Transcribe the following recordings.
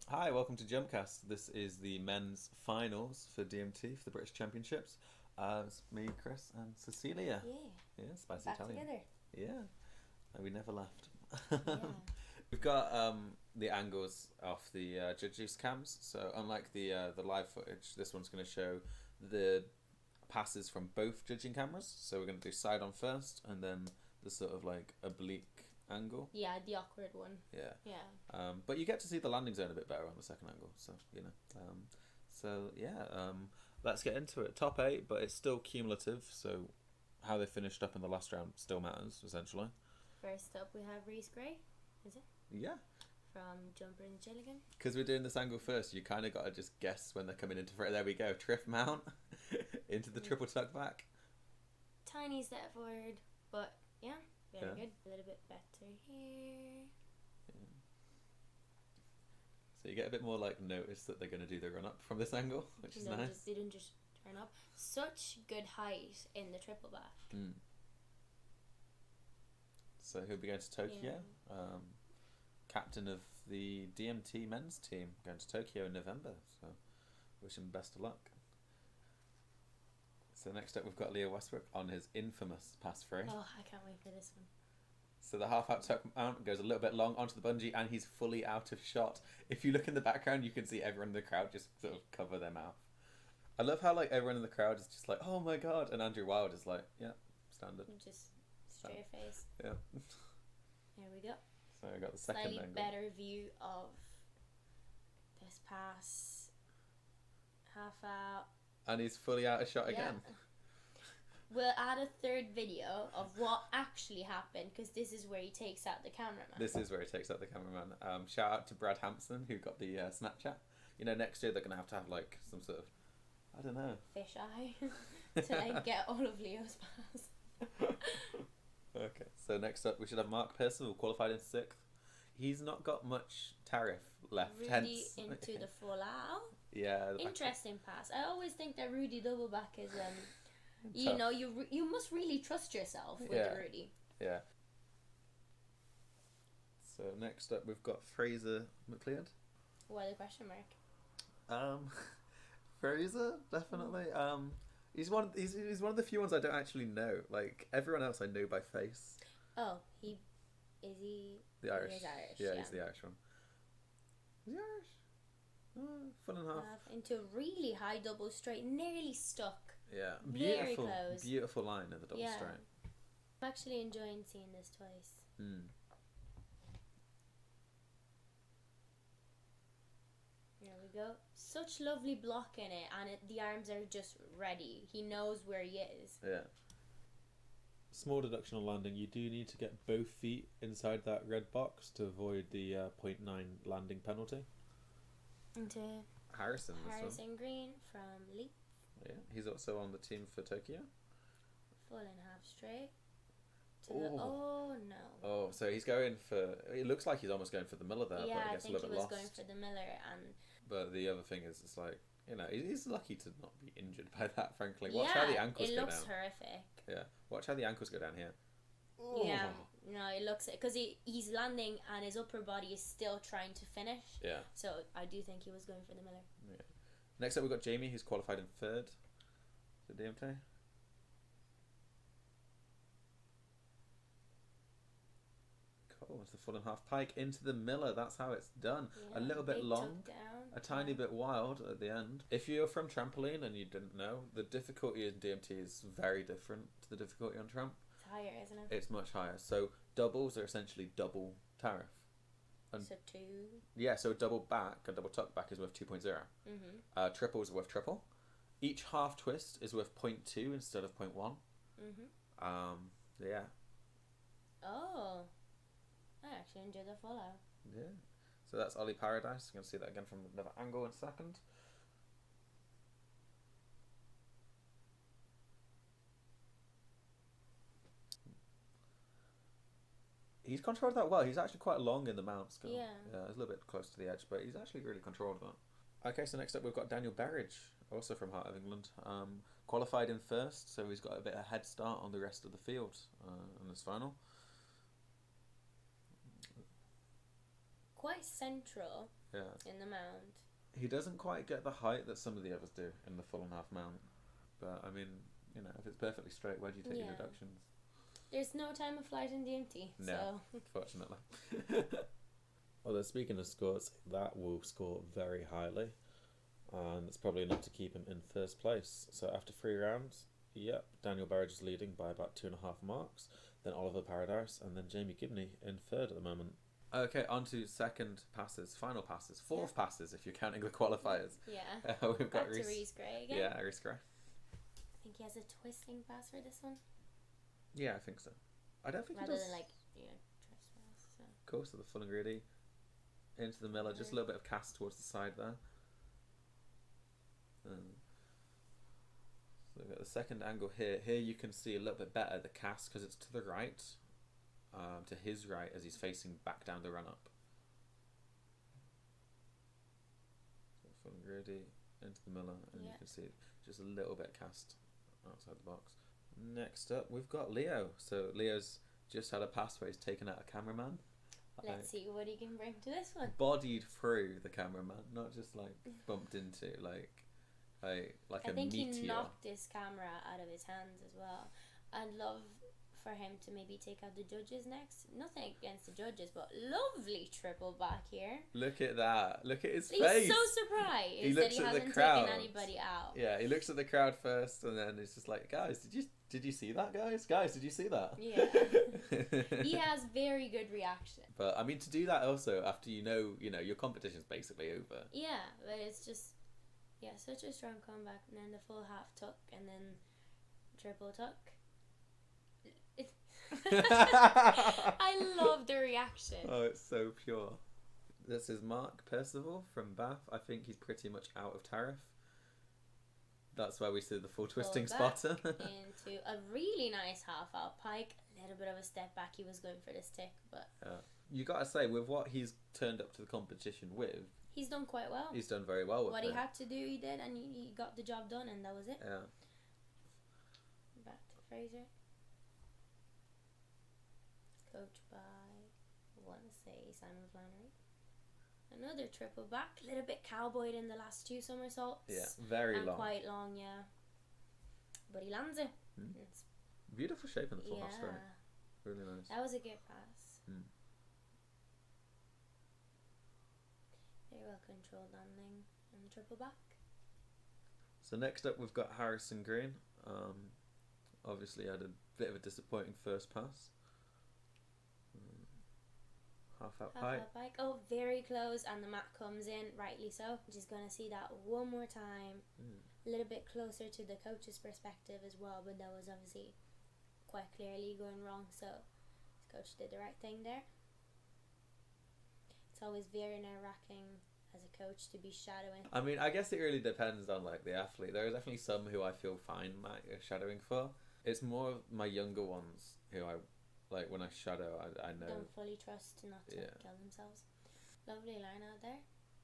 Hi, welcome to Jumpcast. This is the men's finals for DMT for the British Championships. It's me, Chris, and Cecilia. Yeah, Yeah, spicy back Italian. together. Yeah, and we never left. Yeah. We've got the angles off the judges' cams. So unlike the live footage, this one's going to show the passes from both judging cameras. So we're going to do side on first, and then the sort of like oblique angle. Yeah, the awkward one. Yeah. Yeah. But you get to see the landing zone a bit better on the second angle, so you know. Let's get into it. Top 8, but it's still cumulative, so how they finished up in the last round still matters essentially. First up, we have Reese Gray. Is it? Yeah. From Jumper in Gilligan. Because we're doing this angle first, you kind of got to just guess when they're coming into front. There we go. Triff mount into the triple tuck back. Tiny step forward, but yeah, very Yeah. good. A little bit better here. So you get a bit more like notice that they're going to do the run up from this angle, which is nice. They didn't just turn up. Such good height in the triple back. Mm. So he'll be going to Tokyo. Yeah. Captain of the DMT men's team, going to Tokyo in November. So wish him best of luck. So next up we've got Leo Westbrook on his infamous pass free. Oh, I can't wait for this one. So the half out tuck mount goes a little bit long onto the bungee and he's fully out of shot. If you look in the background you can see everyone in the crowd just sort of cover their mouth. I love how like everyone in the crowd is just like, oh my god, and Andrew Wild is like, yeah, standard. Just straight face. Yeah. Here we go. So I got the second Slightly angle. better view of this pass. Half out. And he's fully out of shot again. We'll add a third video of what actually happened because this is where he takes out the cameraman. This is where he takes out the cameraman. Shout out to Brad Hampson who got the Snapchat. You know, next year they're going to have like some sort of, I don't know. Fish eye to like get all of Leo's pass. Okay, so next up we should have Mark Pearson, who qualified in 6th. He's not got much tariff left. Rudy hence into the full out. Yeah. Interesting pass. I always think that Rudy double back is you tough. know, you must really trust yourself with Yeah. the Rudy. Yeah. So next up we've got Fraser McLeod. What a question mark. Fraser definitely. He's one of the few ones I don't actually know. Like everyone else I know by face. Oh, he The Irish. He is Irish. Yeah, he's the Irish one. Is he Irish? Full and half. Into really high double straight, nearly stuck. Yeah, Very beautiful, close. beautiful line in the double straight. I'm actually enjoying seeing this twice. There we go. Such lovely block in it, and the arms are just ready. He knows where he is. Yeah. Small deduction on landing. You do need to get both feet inside that red box to avoid the 0.9 landing penalty. Into Harrison Green from Leeds. Yeah, he's also on the team for Tokyo. Full and half straight. Oh. No. Oh, so he's going for. It looks like he's almost going for the Miller there, Yeah, but I I guess a think little he bit was lost. going for the Miller, and But the other thing is, it's like, you know, he's lucky to not be injured by that. Frankly, watch how the ankles go down. It looks horrific. Yeah, watch how the ankles go down here. Yeah, no, it looks because he's landing and his upper body is still trying to finish. Yeah. So I do think he was going for the Miller. Yeah. Next up, we've got Jamie, who's qualified in 3rd for DMT. Cool. It's the full and half pike into the Miller. That's how it's done. Yeah, a little bit big long, tuck down. a tiny bit wild at the end. If you're from trampoline and you didn't know, the difficulty in DMT is very different to the difficulty on tramp. It's higher, isn't it? It's much higher. So doubles are essentially double tariff. And So 2. yeah, so double back, a double tuck back is worth 2.0. Mhm. Triples are worth triple. Each half twist is worth 0.2 instead of 0.1. Yeah. Oh, I actually enjoyed the full out. Yeah. So that's Ollie Paradise. You're going to see that again from another angle in a second. He's controlled that well. He's actually quite long in the mount still. Yeah. Yeah, he's a little bit close to the edge, but he's actually really controlled that. Okay, so next up we've got Daniel Berridge, also from Heart of England. Qualified in 1st, so he's got a bit of a head start on the rest of the field in this final. quite central Yeah. in the mount. He doesn't quite get the height that some of the others do in the full and half mount. But, I mean, you know, if it's perfectly straight, where do you take your deductions? There's no time of flight in DMT, No, so... fortunately. Although, speaking of scores, that will score very highly. And it's probably enough to keep him in first place. So after 3 rounds, yep, Daniel Burridge is leading by about 2.5 marks. Then Oliver Paradise, and then Jamie Gibney in third at the moment. Okay, on to second passes, final passes, fourth passes if you're counting the qualifiers. Yeah. We've got Back to Rhys Gray again. Yeah, Rhys Gray. I think he has a twisting pass for this one. Yeah, I think so. I don't think Rather he does. than like, trespass. So. Cool, so the full and greedy into the miller, just a little bit of cast towards the side there. So we've got the second angle here. Here you can see a little bit better the cast because it's to the right, to his right as he's facing back down the run up. So full and greedy into the miller, and you can see just a little bit cast outside the box. Next up, we've got Leo. So Leo's just had a pass where he's taken out a cameraman. Let's see what he can bring to this one. Bodied through the cameraman, not just like bumped into, like a I think meteor. he knocked this camera out of his hands as well. I'd love for him to maybe take out the judges next. Nothing against the judges, but lovely triple back here. Look at that. Look at his He's face. He's so surprised he that looks he at hasn't the crowd. taken anybody out. Yeah, he looks at the crowd first, and then it's just like, guys, did you see that, guys? Guys, did you see that? Yeah. He has very good reaction. But I mean, to do that also after you know your competition's basically over. Yeah, but it's just such a strong comeback, and then the full half tuck, and then triple tuck. I love the reaction. Oh, it's so pure. This is Mark Percival from Bath. I think he's pretty much out of tariff. That's where we see the full twisting spotter. Into a really nice half out pike. A little bit of a step back. He was going for this tick, but you gotta say, with what he's turned up to the competition with, he's done quite well. He's done very well with what he had to do, he did, and he got the job done, and that was it. Yeah. Back to Fraser. Coached by, I want to say, Simon Flannery. Another triple back, a little bit cowboyed in the last 2 somersaults. Yeah, very long. Quite long, yeah. But he lands it. It's beautiful shape in the full half straight. Really nice. That was a good pass. Very well controlled landing and the triple back. So next up we've got Harrison Green. Obviously had a bit of a disappointing first pass. Half out pike. Oh, very close, and the mat comes in, rightly so. Just going to see that one more time. A little bit closer to the coach's perspective as well, but that was obviously quite clearly going wrong, so his coach did the right thing there. It's always very nerve-wracking as a coach to be shadowing. I mean, I guess it really depends on like the athlete. There are definitely some who I feel fine shadowing for. It's more my younger ones who I like when I shadow. I know don't fully trust not to kill themselves. Lovely line out there.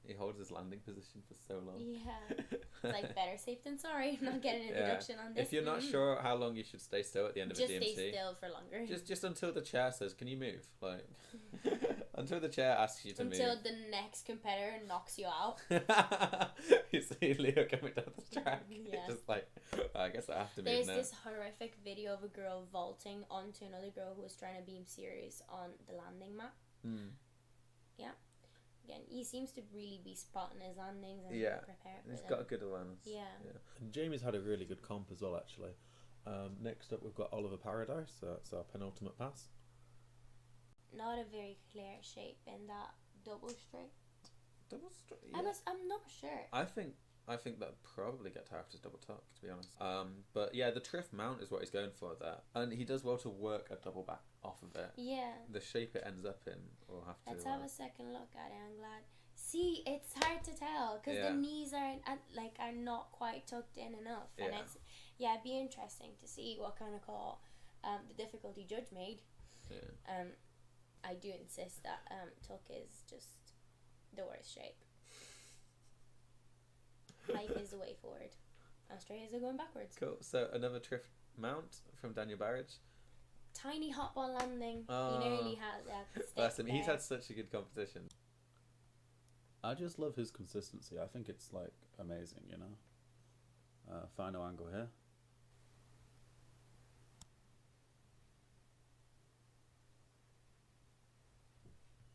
He holds his landing position for so long. Yeah. It's like better safe than sorry. Not getting an introduction on this. If you're not sure how long you should stay still at the end of a DMT, just stay still for longer. Just until the chair says, "Can you move?" Like until the chair asks you to move. Until the next competitor knocks you out. You see Leo coming down the track. Yeah. Just like, I guess I have to move There's now. this horrific video of a girl vaulting onto another girl who was trying to beam series on the landing mat. Yeah. Again, he seems to really be spotting his landings and prepared for He's them. got a good awareness. Yeah. And Jamie's had a really good comp as well, actually. Next up, we've got Oliver Paradise. So that's our penultimate pass. Not a very clear shape in that double straight. Double straight. Yeah. I'm not sure. I think that'd probably get tariffed as double tuck, to be honest. But yeah, the triff mount is what he's going for there, and he does well to work a double back off of it. Yeah. The shape it ends up in, we'll have to. Let's have a second look at it. I'm glad. See, it's hard to tell because the knees are not quite tucked in enough, and it'd be interesting to see what kind of call the difficulty judge made. Yeah. I do insist that tuck is just the worst shape. Pike is the way forward. And straight is the going backwards. Cool. So another triff mount from Daniel Burridge. Tiny hop on landing. He nearly had that. Bless him. He's had such a good competition. I just love his consistency. I think it's like amazing, you know. Final angle here.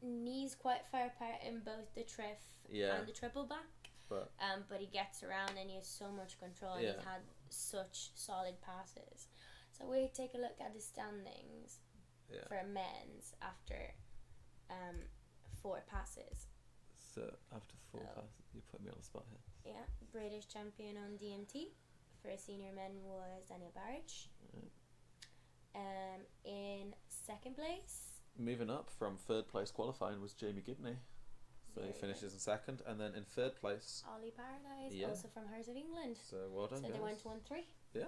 Knees quite far apart in both the triff and the triple back. But he gets around and he has so much control and he's had such solid passes. So we take a look at the standings for men's after 4 passes. So after 4 passes, you put me on the spot here. Yeah, British champion on DMT for senior men was Daniel Barrage. In second place, moving up from 3rd place qualifying, was Jamie Gibney. So he finishes in 2nd, and then in 3rd place, Ollie Paradise, also from Heart of England. So well done, So guys. they went 1-3. Yeah.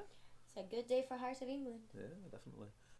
It's a good day for Heart of England. Yeah, definitely.